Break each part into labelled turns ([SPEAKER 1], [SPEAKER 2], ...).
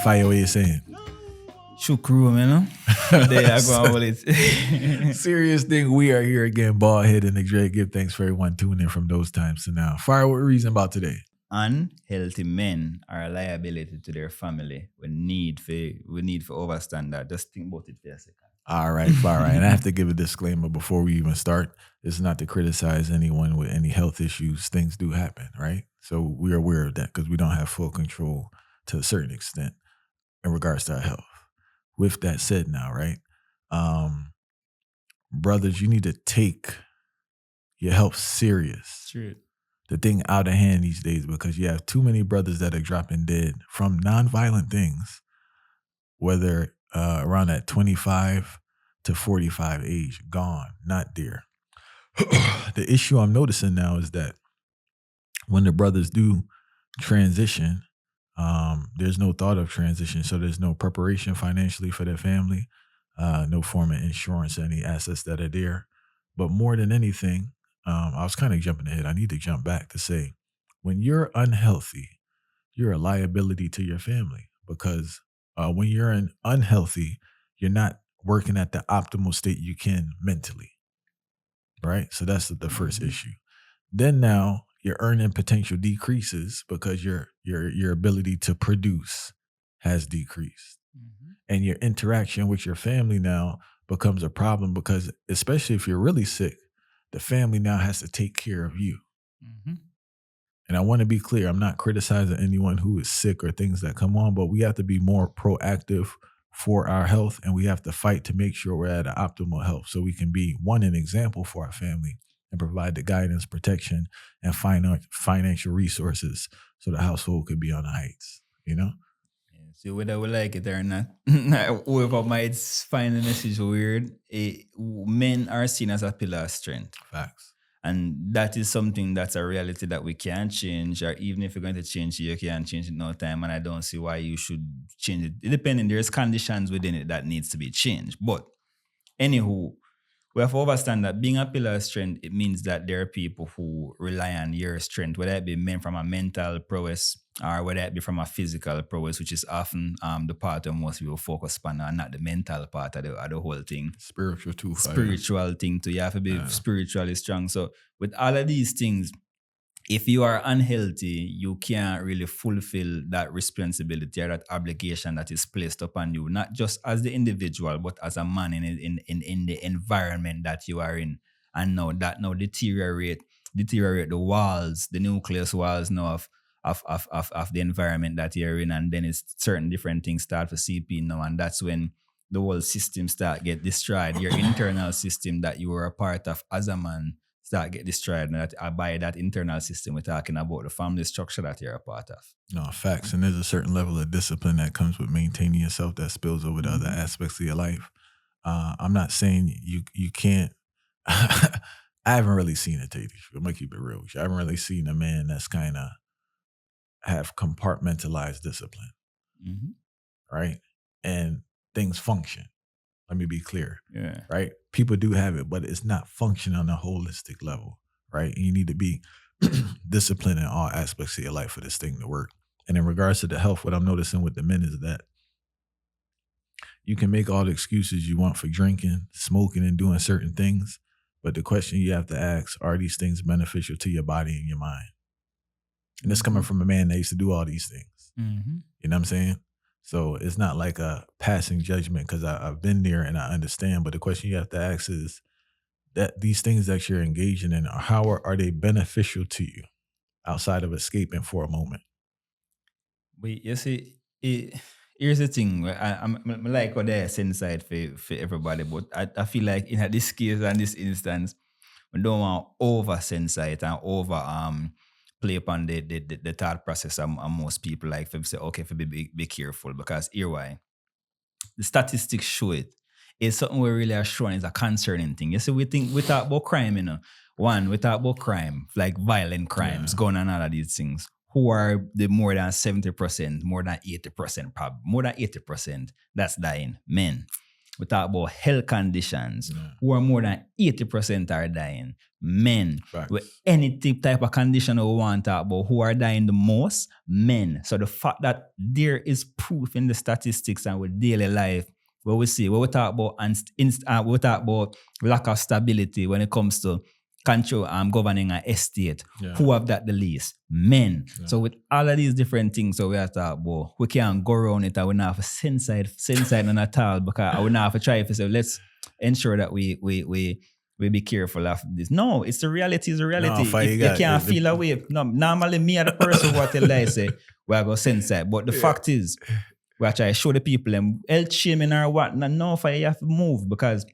[SPEAKER 1] Fire, what you saying?
[SPEAKER 2] Shukru, There I go with it.
[SPEAKER 1] Serious thing. We are here again, Bald Head and the Dre. Give thanks for everyone tuning in from those times to now. Fire, what reason about today?
[SPEAKER 2] Unhealthy men are a liability to their family. We need for overstand that. Just think about it for a second.
[SPEAKER 1] All right, fire. And I have to give a disclaimer before we even start. It's not to criticize anyone with any health issues. Things do happen, right? So we're aware of that because we don't have full control to a certain extent in regards to our health. With that said now, right? Brothers, you need to take your health serious.
[SPEAKER 2] True.
[SPEAKER 1] The thing out of hand these days because you have too many brothers that are dropping dead from nonviolent things, whether around that 25 to 45 age, gone, not there. The issue I'm noticing now is that when the brothers do transition, there's no thought of transition, so there's no preparation financially for their family, no form of insurance, any assets that are there. But more than anything, I was kind of jumping ahead. I need to jump back to say, when you're unhealthy, you're a liability to your family because when you're unhealthy, you're not working at the optimal state you can mentally, right? So that's the first issue. Then now your earning potential decreases because your ability to produce has decreased. And your interaction with your family now becomes a problem because especially if you're really sick, the family now has to take care of you. And I want to be clear, I'm not criticizing anyone who is sick or things that come on, but we have to be more proactive for our health and we have to fight to make sure we're at an optimal health so we can be, one, an example for our family and provide the guidance, protection, and financial resources so the household could be on the heights, you know?
[SPEAKER 2] So whether we like it or not, whoever might find the message weird, men are seen as a pillar of strength.
[SPEAKER 1] Facts.
[SPEAKER 2] And that is something that's a reality that we can't change, or even if you're going to change it, you can't change it no time, and I don't see why you should change it. Depending, there's conditions within it that needs to be changed. But anywho, we have to understand that being a pillar of strength, it means that there are people who rely on your strength, whether it be men from a mental prowess or whether it be from a physical prowess, which is often the part of most people focus on, and not the mental part of the whole thing.
[SPEAKER 1] Spiritual too.
[SPEAKER 2] Spiritual thing too. You have to be spiritually strong. So with all of these things, if you are unhealthy, you can't really fulfill that responsibility or that obligation that is placed upon you, not just as the individual, but as a man in the environment that you are in. And now that deteriorate the walls, the nucleus walls now of the environment that you're in, and then it's certain different things start to seep in now, and that's when the whole system start get destroyed. Your internal system that you were a part of as a man start get destroyed, and that by that internal system we're talking about the family structure that you're a part of.
[SPEAKER 1] No, facts. And there's a certain level of discipline that comes with maintaining yourself that spills over to other aspects of your life. I'm not saying you can't. I haven't really seen it, Tate. I'm gonna keep it real with you. I haven't really seen a man that's kind of have compartmentalized discipline, right? And things function. Let me be clear, right? People do have it, but it's not functioning on a holistic level, right? And you need to be disciplined in all aspects of your life for this thing to work. And in regards to the health, what I'm noticing with the men is that you can make all the excuses you want for drinking, smoking, and doing certain things, but the question you have to ask, are these things beneficial to your body and your mind? And it's coming from a man that used to do all these things. You know what I'm saying? So it's not like a passing judgment because I've been there and I understand. But the question you have to ask is that these things that you're engaging in, how are they beneficial to you outside of escaping for a moment?
[SPEAKER 2] But you see, here's the thing. I'm like what there's inside for everybody, but I feel like in this case and this instance, we don't want to over-sensite and over play upon the thought process of most people, like if say, okay, if be careful, because here why the statistics show it. It's something we really are showing is a concerning thing. You see, we talk about crime, we talk about crime, like violent crimes, gun and all of these things. Who are the more than 70%, more than 80%, probably more than 80% that's dying? Men. we talk about health conditions, who are more than 80% are dying. Men. With any type of condition we want to talk about, who are dying the most? Men. So the fact that there is proof in the statistics and with daily life, where we see, where we talk about we talk about lack of stability when it comes to control governing an estate. Who have that the least? Men. So with all of these different things, so we have to talk about, we can't go around it and we not have a sensite on at all, because I would not have to try to say, let's ensure that we be careful of this. No, it's the reality. Is the reality.
[SPEAKER 1] No,
[SPEAKER 2] if you can't feel away, no, normally me are the person who tell I say we are going to sensite. But the fact is, we are trying to show the people them health shaming or what. No, if you have to move, because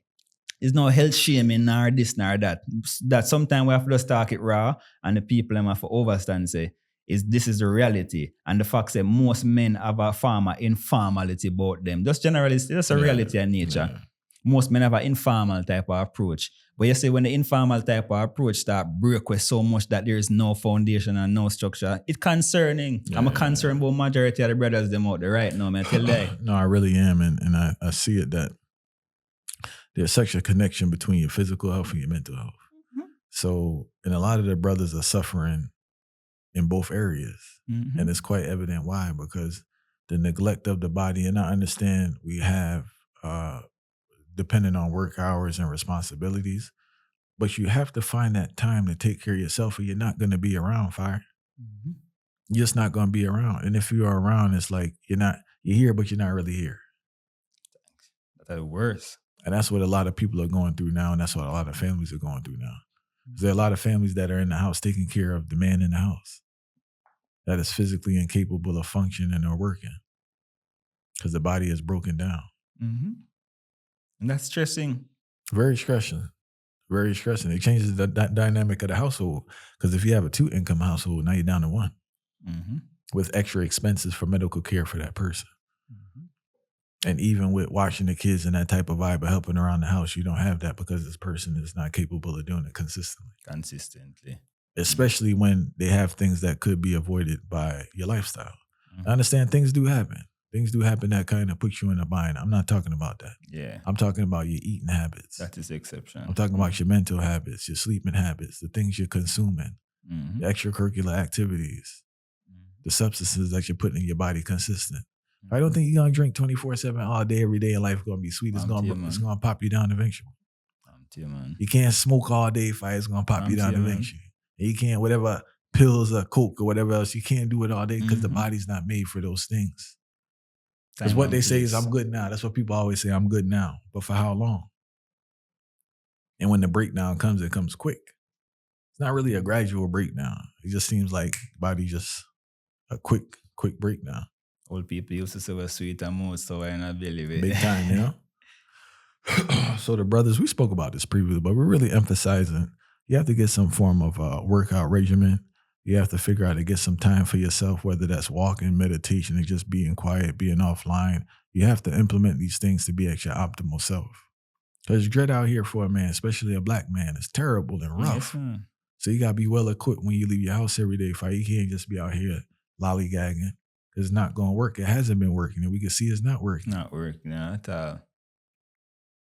[SPEAKER 2] it's no health shaming nor this nor that. That sometimes we have to just talk it raw, and the people have to overstand say, this is the reality. And the fact that most men have a form of informality about them. Just generally, it's just a reality of nature. Yeah. Most men have an informal type of approach. But you see, when the informal type of approach start break with so much that there is no foundation and no structure, it's concerning. I'm concerned about majority of the brothers them out there right now, man. Tell you.
[SPEAKER 1] No, I really am. And I see it that there's such a connection between your physical health and your mental health. Mm-hmm. So, and a lot of the brothers are suffering in both areas. Mm-hmm. And it's quite evident why, because the neglect of the body, and I understand we have, depending on work hours and responsibilities, but you have to find that time to take care of yourself, or you're not going to be around, Fire. Mm-hmm. You're just not going to be around. And if you are around, it's like you're here, but you're not really here.
[SPEAKER 2] That's worse.
[SPEAKER 1] And that's what a lot of people are going through now, and that's what a lot of families are going through now. There are a lot of families that are in the house taking care of the man in the house that is physically incapable of functioning or working because the body is broken down.
[SPEAKER 2] Mm-hmm. And that's stressing.
[SPEAKER 1] Very stressing. Very stressing. It changes the dynamic of the household, because if you have a 2-income household, now you're down to 1 with extra expenses for medical care for that person. And even with watching the kids and that type of vibe of helping around the house, you don't have that because this person is not capable of doing it consistently. Especially when they have things that could be avoided by your lifestyle. I understand things do happen. Things do happen that kind of put you in a bind. I'm not talking about that.
[SPEAKER 2] Yeah.
[SPEAKER 1] I'm talking about your eating habits.
[SPEAKER 2] That is the exception.
[SPEAKER 1] I'm talking about your mental habits, your sleeping habits, the things you're consuming, the extracurricular activities, the substances that you're putting in your body consistent. I don't think you're going to drink 24/7 all day, every day, and life is going to be sweet. It's going to pop you down eventually. You can't smoke all day, Fire. It's going to pop you down eventually. And you can't, whatever pills or coke or whatever else, you can't do it all day because the body's not made for those things. Because what they say is, I'm good now. That's what people always say, I'm good now. But for how long? And when the breakdown comes, it comes quick. It's not really a gradual breakdown. It just seems like body just a quick breakdown.
[SPEAKER 2] Old people used to say we're sweet and more, so I not believe it.
[SPEAKER 1] Big time, you know? So the brothers, we spoke about this previously, but we're really emphasizing you have to get some form of workout regimen. You have to figure out to get some time for yourself, whether that's walking, meditation, and just being quiet, being offline. You have to implement these things to be at your optimal self. Because dread out here for a man, especially a black man, is terrible and rough. Yes, so you got to be well equipped when you leave your house every day. You can't just be out here lollygagging. It's not going to work. It hasn't been working, and we can see it's not working.
[SPEAKER 2] Not working at all.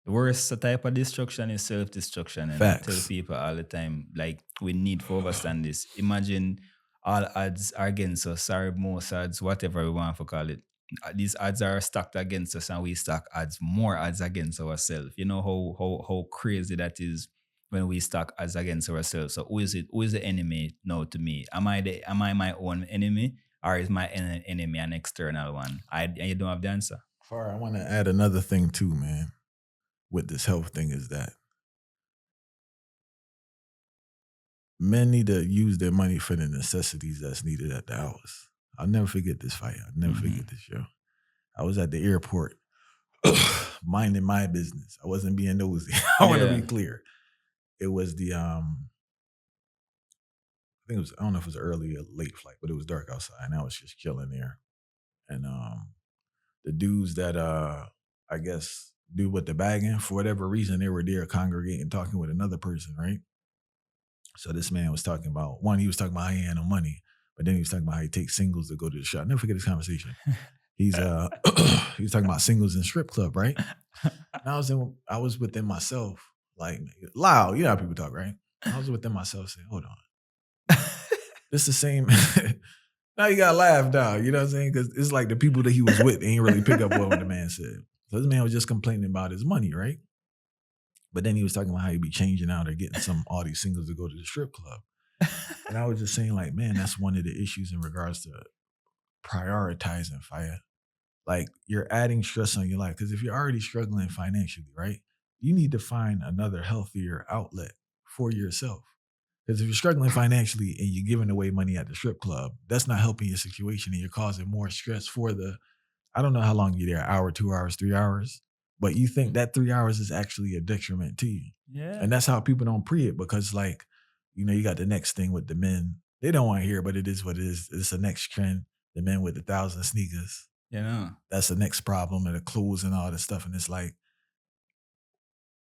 [SPEAKER 2] The worst type of destruction is self-destruction. And
[SPEAKER 1] Facts.
[SPEAKER 2] I tell people all the time, like, we need to understand this. Imagine all odds are against us, sorry, most odds, whatever we want to call it. These odds are stacked against us, and we stack more odds against ourselves. You know how crazy that is when we stack odds against ourselves. So who is it? Who is the enemy now to me? Am I my own enemy? Or is my enemy an external one? You don't have the answer.
[SPEAKER 1] I want to add another thing too, man, with this health thing, is that men need to use their money for the necessities that's needed at the house. I'll never forget this fight. I'll never forget this, yo. I was at the airport minding my business. I wasn't being nosy. I want to be clear. It was the I don't know if it was an early or late flight, but it was dark outside, and I was just chilling there. And the dudes that I guess do with the bagging, for whatever reason, they were there congregating, talking with another person, right? So this man was talking about, he was talking about how he had no money, but then he was talking about how he takes singles to go to the shop. I'll never forget this conversation. He's he's talking about singles in strip club, right? And I was within myself, like loud. You know how people talk, right? I was within myself saying, hold on. This the same. Now you gotta laugh now, you know what I'm saying? Because it's like the people that he was with ain't really pick up what the man said. So this man was just complaining about his money, right? But then he was talking about how he'd be changing out or getting all these singles to go to the strip club. And I was just saying, like, man, that's one of the issues in regards to prioritizing fire. Like, you're adding stress on your life. Because if you're already struggling financially, right, you need to find another healthier outlet for yourself. Because if you're struggling financially and you're giving away money at the strip club, that's not helping your situation, and you're causing more stress for I don't know how long you're there, hour, 2 hours, 3 hours, but you think that 3 hours is actually a detriment to you.
[SPEAKER 2] Yeah.
[SPEAKER 1] And that's how people don't pre it, because like, you know, you got the next thing with the men. They don't want to hear, but it is what it is. It's the next trend. The men with 1,000 sneakers.
[SPEAKER 2] You know.
[SPEAKER 1] That's the next problem, and the clothes and all this stuff. And it's like,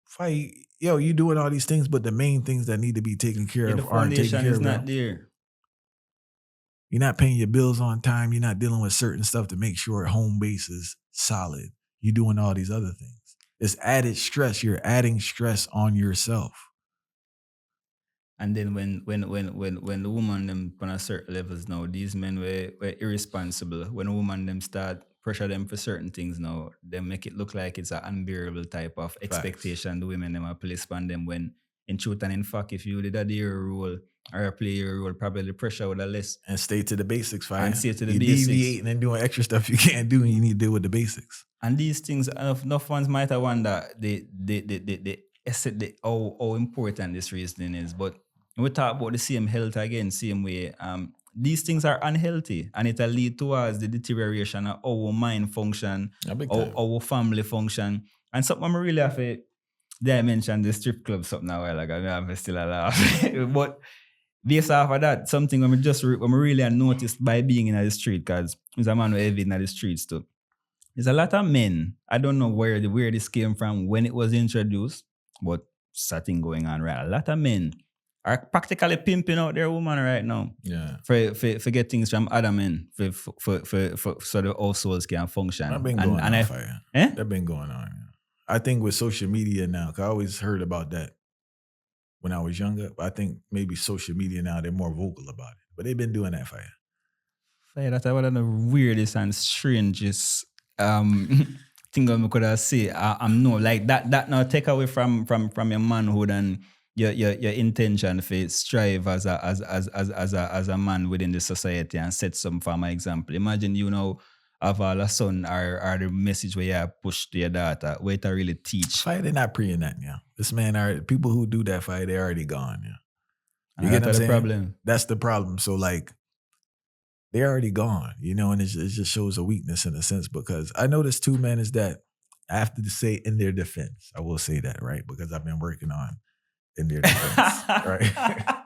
[SPEAKER 1] fight, yo, you doing all these things, but the main things that need to be taken care of aren't taken care of.
[SPEAKER 2] Not there.
[SPEAKER 1] You're not paying your bills on time. You're not dealing with certain stuff to make sure home base is solid. You're doing all these other things. It's added stress. You're adding stress on yourself.
[SPEAKER 2] And then when the woman them on a certain levels now, these men were irresponsible. When a woman them start pressure them for certain things now, they make it look like it's an unbearable type of expectation the women them are placed on them, when in truth and in fact, if you did a your role or play your role, probably the pressure would have less.
[SPEAKER 1] And stay to the basics, fine.
[SPEAKER 2] And stay to the
[SPEAKER 1] You're
[SPEAKER 2] basics.
[SPEAKER 1] Deviating and doing extra stuff you can't do, and you need to deal with the basics.
[SPEAKER 2] And these things, enough ones might have wonder how important this reasoning is. But we talk about the same health again, same way. These things are unhealthy, and it'll lead towards the deterioration of our mind function, our family function. And something I'm really have to, I mentioned the strip club something a while ago. I'm still alive. But based off of that, something when we really noticed by being in the street, because there's a man who heavy in the streets too. There's a lot of men. I don't know where this came from when it was introduced, but something going on, right? A lot of men are practically pimping out their woman right now.
[SPEAKER 1] Yeah.
[SPEAKER 2] For get things from other men for so the households can function.
[SPEAKER 1] That's been going on, fire. That's been going on. I think with social media now, because I always heard about that when I was younger. I think maybe social media now, they're more vocal about it. But they've been doing that, fire.
[SPEAKER 2] Fire, that's one of the weirdest and strangest thing I could have say. I'm no like that now take away from your manhood and your intention to strive as a man within the society and set some form of example. Imagine you know have all a son or the message where you push to your daughter, where to really teach.
[SPEAKER 1] Fire, they're not preying that, yeah. This man people who do that, fire, they're already gone, yeah.
[SPEAKER 2] You get what I'm saying? Problem.
[SPEAKER 1] That's the problem. So like, they're already gone, you know, and it just shows a weakness in a sense, because I noticed too, man, is that I have to say in their defense, I will say that, right? Because I've been working on in their defense, right?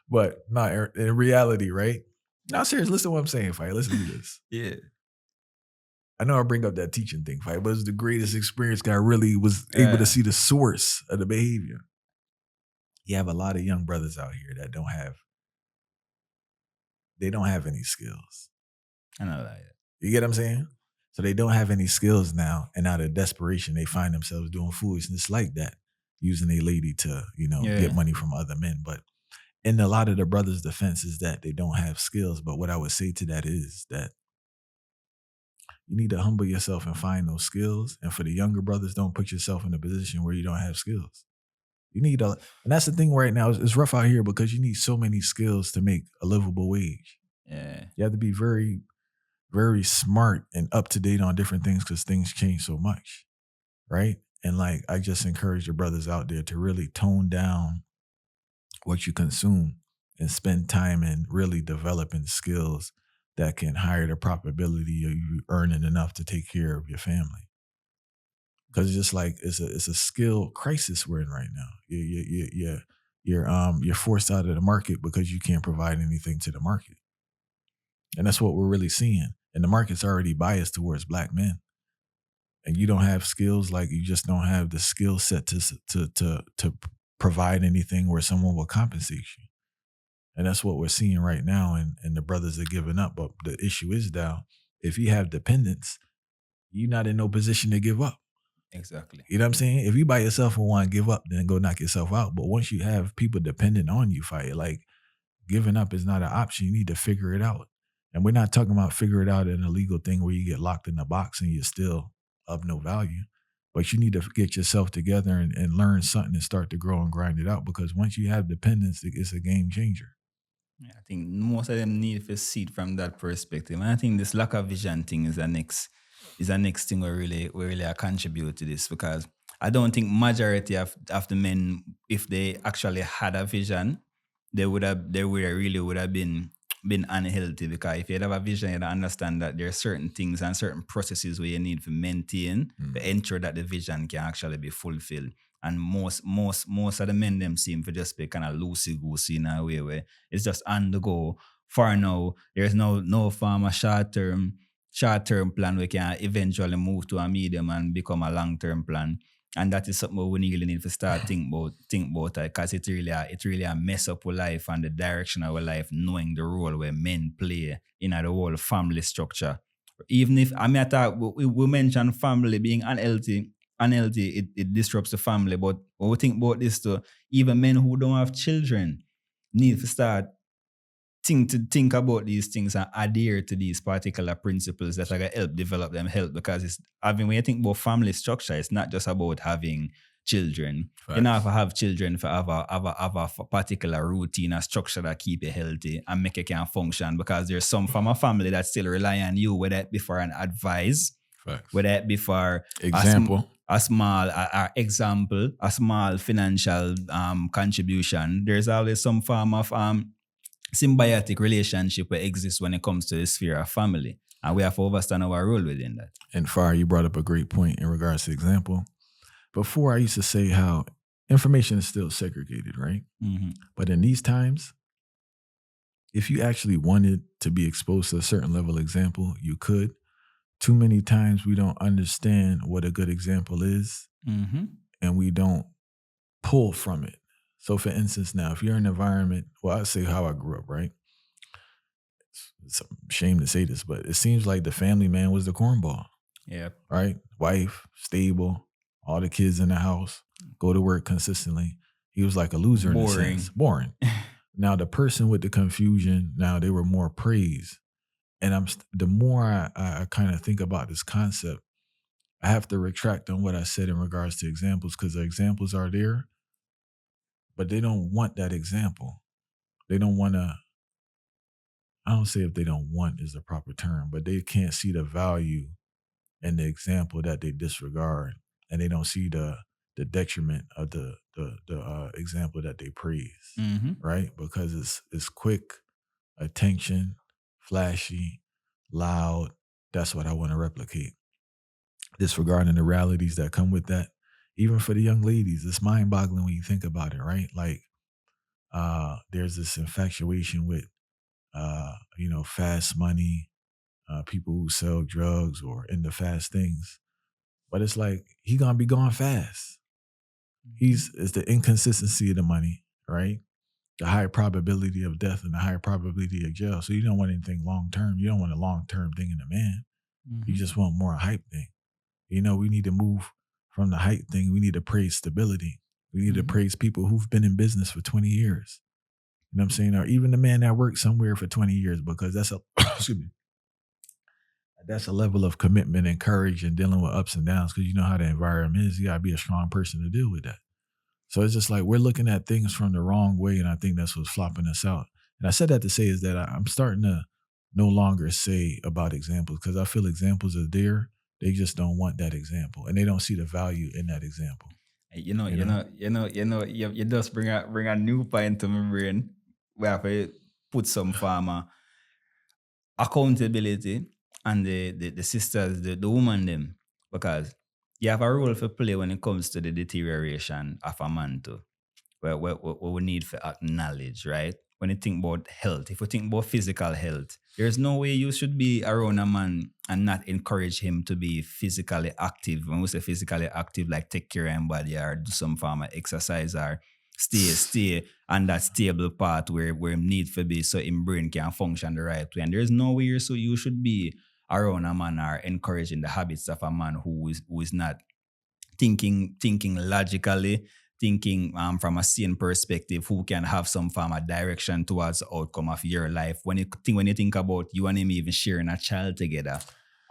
[SPEAKER 1] But not in reality, right? No, serious, listen to what I'm saying, Fight. Listen to this.
[SPEAKER 2] Yeah.
[SPEAKER 1] I know I bring up that teaching thing, Fight, but it's the greatest experience because I really was able to see the source of the behavior. You have a lot of young brothers out here that don't have any skills.
[SPEAKER 2] I know that.
[SPEAKER 1] You get what I'm saying? So they don't have any skills now, and out of desperation, they find themselves doing foolishness like that, using a lady to, get money from other men. But in a lot of the brothers' defense is that they don't have skills. But what I would say to that is that you need to humble yourself and find those skills. And for the younger brothers, don't put yourself in a position where you don't have skills. You need and that's the thing right now. It's rough out here because you need so many skills to make a livable wage.
[SPEAKER 2] Yeah.
[SPEAKER 1] You have to be very, very smart and up to date on different things because things change so much, right? And like, I just encourage the brothers out there to really tone down what you consume and spend time in really developing skills that can higher the probability of you earning enough to take care of your family. Because it's just like it's a skill crisis we're in right now. You're forced out of the market because you can't provide anything to the market, and that's what we're really seeing. And the market's already biased towards black men, and you don't have skills, like you just don't have the skill set to provide anything where someone will compensate you. And that's what we're seeing right now, and the brothers are giving up. But the issue is now if you have dependents, you're not in no position to give up.
[SPEAKER 2] Exactly.
[SPEAKER 1] You know what I'm saying? If you by yourself and want to give up, then go knock yourself out. But once you have people dependent on you, fight, like giving up is not an option. You need to figure it out. And we're not talking about figure it out in a legal thing where you get locked in a box and you're still of no value. But you need to get yourself together and learn something and start to grow and grind it out. Because once you have dependence, it's a game changer.
[SPEAKER 2] I think most of them need to see it from that perspective. And I think this lack of vision thing is the next thing we really contribute to this, because I don't think majority of the men, if they actually had a vision, they would have been unhealthy, because if you have a vision, you understand that there are certain things and certain processes where you need to maintain to ensure that the vision can actually be fulfilled. And most of the men them seem to just be kind of loosey-goosey in a way where it's just on the go. For now, there's no form of short-term plan we can eventually move to a medium and become a long-term plan. And that is something we really need to start think about because it really a mess up our life and the direction of our life, knowing the role where men play in the whole family structure. Even if I thought we mentioned family being unhealthy, it disrupts the family. But when we think about this too, even men who don't have children need to start think about these things and adhere to these particular principles that are going to help develop them health. Because when you think about family structure, it's not just about having children.
[SPEAKER 1] Facts.
[SPEAKER 2] You don't have to have children for have a particular routine, a structure that keep you healthy and make you can function. Because there's some from a family that still rely on you, whether it be for an advice,
[SPEAKER 1] Facts.
[SPEAKER 2] whether it be for
[SPEAKER 1] example,
[SPEAKER 2] a small example, a small financial contribution. There's always some form of symbiotic relationship that exists when it comes to the sphere of family. And we have to understand our role within that.
[SPEAKER 1] And Far, you brought up a great point in regards to example. Before, I used to say how information is still segregated, right?
[SPEAKER 2] Mm-hmm.
[SPEAKER 1] But in these times, if you actually wanted to be exposed to a certain level of example, you could. Too many times we don't understand what a good example is,
[SPEAKER 2] Mm-hmm.
[SPEAKER 1] and we don't pull from it. So for instance, now, if you're in an environment, well, I'd say how I grew up, right? It's a shame to say this, but it seems like the family man was the cornball.
[SPEAKER 2] Yep.
[SPEAKER 1] Right? Wife, stable, all the kids in the house, go to work consistently. He was like a loser in a sense. Boring. Now, the person with the confusion, now they were more praised. And the more I kind of think about this concept, I have to retract on what I said in regards to examples, because the examples are there, but they don't want that example. They don't want to, I don't say if they don't want is the proper term, but they can't see the value in the example that they disregard, and they don't see the detriment of the example that they praise,
[SPEAKER 2] Mm-hmm.
[SPEAKER 1] right? Because it's quick, attention, flashy, loud. That's what I want to replicate. Disregarding the realities that come with that. Even for the young ladies, it's mind-boggling when you think about it, right? Like, there's this infatuation with, fast money, people who sell drugs or into fast things. But it's like, he gonna be gone fast. It's the inconsistency of the money, right? The high probability of death and the higher probability of jail. So you don't want anything long-term. You don't want a long-term thing in a man.
[SPEAKER 2] Mm-hmm.
[SPEAKER 1] You just want more hype thing. We need to move from the hype thing. We need to praise stability. We need to praise people who've been in business for 20 years. You know what I'm saying? Or even the man that worked somewhere for 20 years, because that's excuse me. That's a level of commitment and courage and dealing with ups and downs, because you know how the environment is. You got to be a strong person to deal with that. So it's just like we're looking at things from the wrong way, and I think that's what's flopping us out. And I said that to say is that I'm starting to no longer say about examples, because I feel examples are there. They just don't want that example, and they don't see the value in that example.
[SPEAKER 2] You just bring a new point to my brain. We have to put some farmer accountability and the sisters, the woman them, because you have a role to play when it comes to the deterioration of a man too. Where we need to acknowledge, right? When you think about health, if you think about physical health, there's no way you should be around a man and not encourage him to be physically active. When we say physically active, like take care of his body or do some form of exercise or stay on that stable path where he needs to be so his brain can function the right way. And there's no way you should be around a man are encouraging the habits of a man who is not thinking logically, thinking from a sane perspective, who can have some form of direction towards the outcome of your life. When you think about you and him even sharing a child together,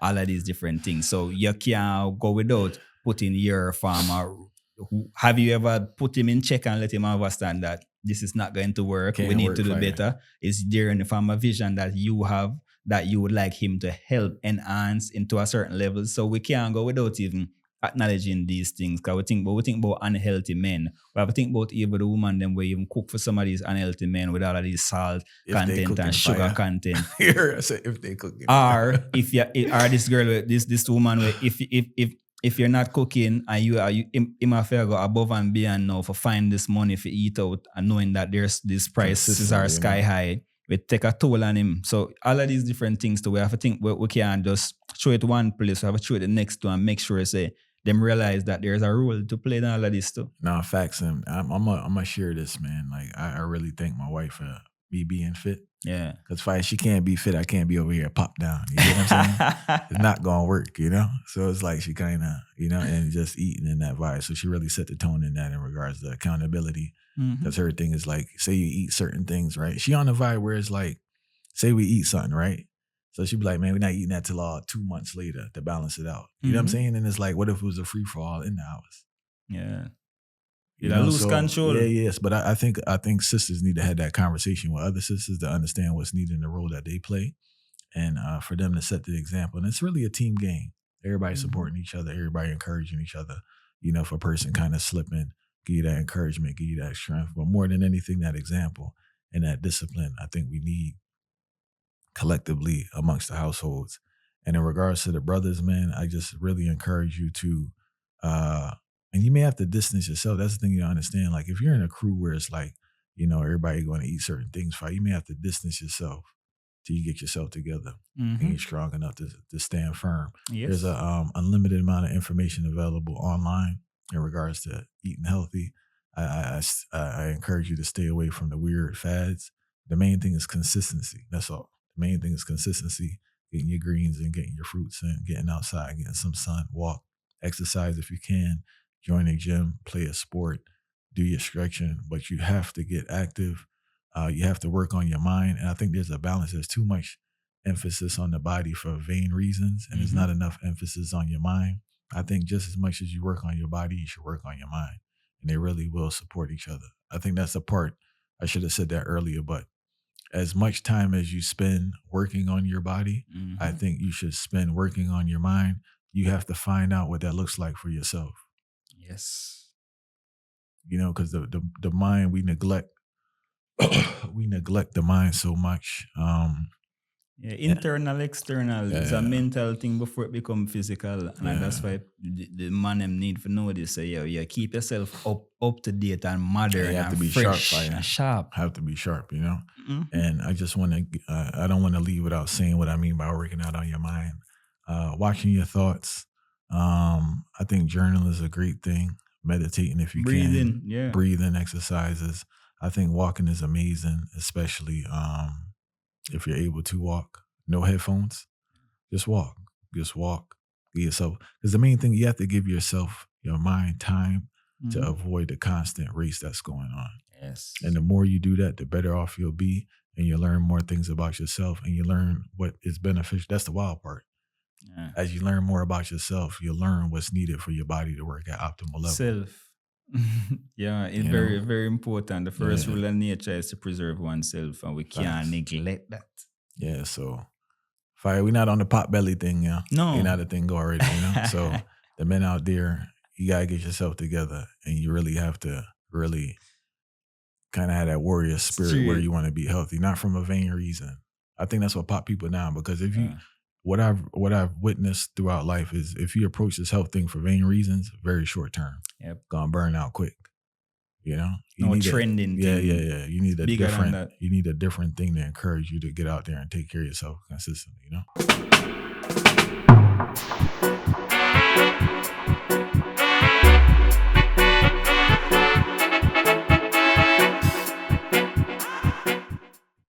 [SPEAKER 2] all of these different things. So you can't go without putting your farmer. Have you ever put him in check and let him understand that this is not going to work? We need to do better. Is there any form of vision that you have that you would like him to help enhance into a certain level? So we can't go without even acknowledging these things. Because we think about unhealthy men. We have to think about even the woman them where even cook for some of these unhealthy men with all of these salt content and sugar content.
[SPEAKER 1] If they cook,
[SPEAKER 2] or if you are this girl, this woman where if you're not cooking and you might go above and beyond now for find this money for eat out and knowing that there's these prices are sky high, we take a toll on him. So all of these different things, we have to think we can't just show it one place, we have to show it the next one and make sure say them realize that there's a role to play in all of this too.
[SPEAKER 1] No, facts. And I'm gonna share this, man. Like I really thank my wife for me being fit.
[SPEAKER 2] Yeah.
[SPEAKER 1] Because if she can't be fit, I can't be over here pop down. You know what I'm saying? It's not gonna work, you know? So it's like she kind of, and just eating in that vibe. So she really set the tone in that in regards to accountability. Because her thing is like, say you eat certain things, right? She on the vibe where it's like, say we eat something, right? So she'd be like, man, we're not eating that till 2 months later to balance it out. You know what I'm saying? And it's like, what if it was a free-for-all in the house?
[SPEAKER 2] Yeah. You lose control.
[SPEAKER 1] Yes. But I think sisters need to have that conversation with other sisters to understand what's needed in the role that they play, and for them to set the example. And it's really a team game. Everybody supporting each other, everybody encouraging each other. If a person kind of slipping, give you that encouragement, give you that strength. But more than anything, that example and that discipline, I think we need collectively amongst the households. And in regards to the brothers, man, I just really encourage you to, and you may have to distance yourself. That's the thing you understand. Like if you're in a crew where it's like, everybody going to eat certain things for you may have to distance yourself till you get yourself together and you're strong enough to stand firm.
[SPEAKER 2] Yes.
[SPEAKER 1] There's a unlimited amount of information available online in regards to eating healthy. I encourage you to stay away from the weird fads. The main thing is consistency. That's all. The main thing is consistency, getting your greens and getting your fruits in, getting outside, getting some sun, walk, exercise if you can, join a gym, play a sport, do your stretching, but you have to get active. You have to work on your mind. And I think there's a balance. There's too much emphasis on the body for vain reasons, and there's not enough emphasis on your mind. I think just as much as you work on your body, you should work on your mind. And they really will support each other. I think that's the part, I should have said that earlier, but as much time as you spend working on your body, I think you should spend working on your mind. You have to find out what that looks like for yourself.
[SPEAKER 2] Yes.
[SPEAKER 1] Because the mind, we neglect the mind so much.
[SPEAKER 2] Internal, external. It's a mental thing before it becomes physical. And that's why the man them need to know this. So you keep yourself up to date and modern.
[SPEAKER 1] You have
[SPEAKER 2] and
[SPEAKER 1] to be
[SPEAKER 2] fresh
[SPEAKER 1] sharp.
[SPEAKER 2] and sharp.
[SPEAKER 1] Have to be sharp, And I just want to, I don't want to leave without saying what I mean by working out on your mind. Watching your thoughts. I think journaling is a great thing. Meditating if you can. Breathing exercises. I think walking is amazing, especially if you're able to walk. No headphones. Just walk. Give yourself. Because the main thing, you have to give yourself, your mind, time to avoid the constant race that's going on.
[SPEAKER 2] Yes.
[SPEAKER 1] And the more you do that, the better off you'll be. And you learn more things about yourself and you learn what is beneficial. That's the wild part. Yeah. As you learn more about yourself, you'll learn what's needed for your body to work at optimal level.
[SPEAKER 2] Self. It's very, very important. The first rule of nature is to preserve oneself, and we can't neglect that.
[SPEAKER 1] Yeah, so fire, we're not on the pot belly thing,
[SPEAKER 2] No.
[SPEAKER 1] You're not a thing already, So the men out there, you gotta get yourself together, and you really have to really kind of have that warrior spirit where you want to be healthy, not from a vain reason. I think that's what pop people down, because if you what I've witnessed throughout life is if you approach this health thing for vain reasons, very short term, gonna burn out quick. You
[SPEAKER 2] need trending.
[SPEAKER 1] Yeah. You need a different thing to encourage you to get out there and take care of yourself consistently.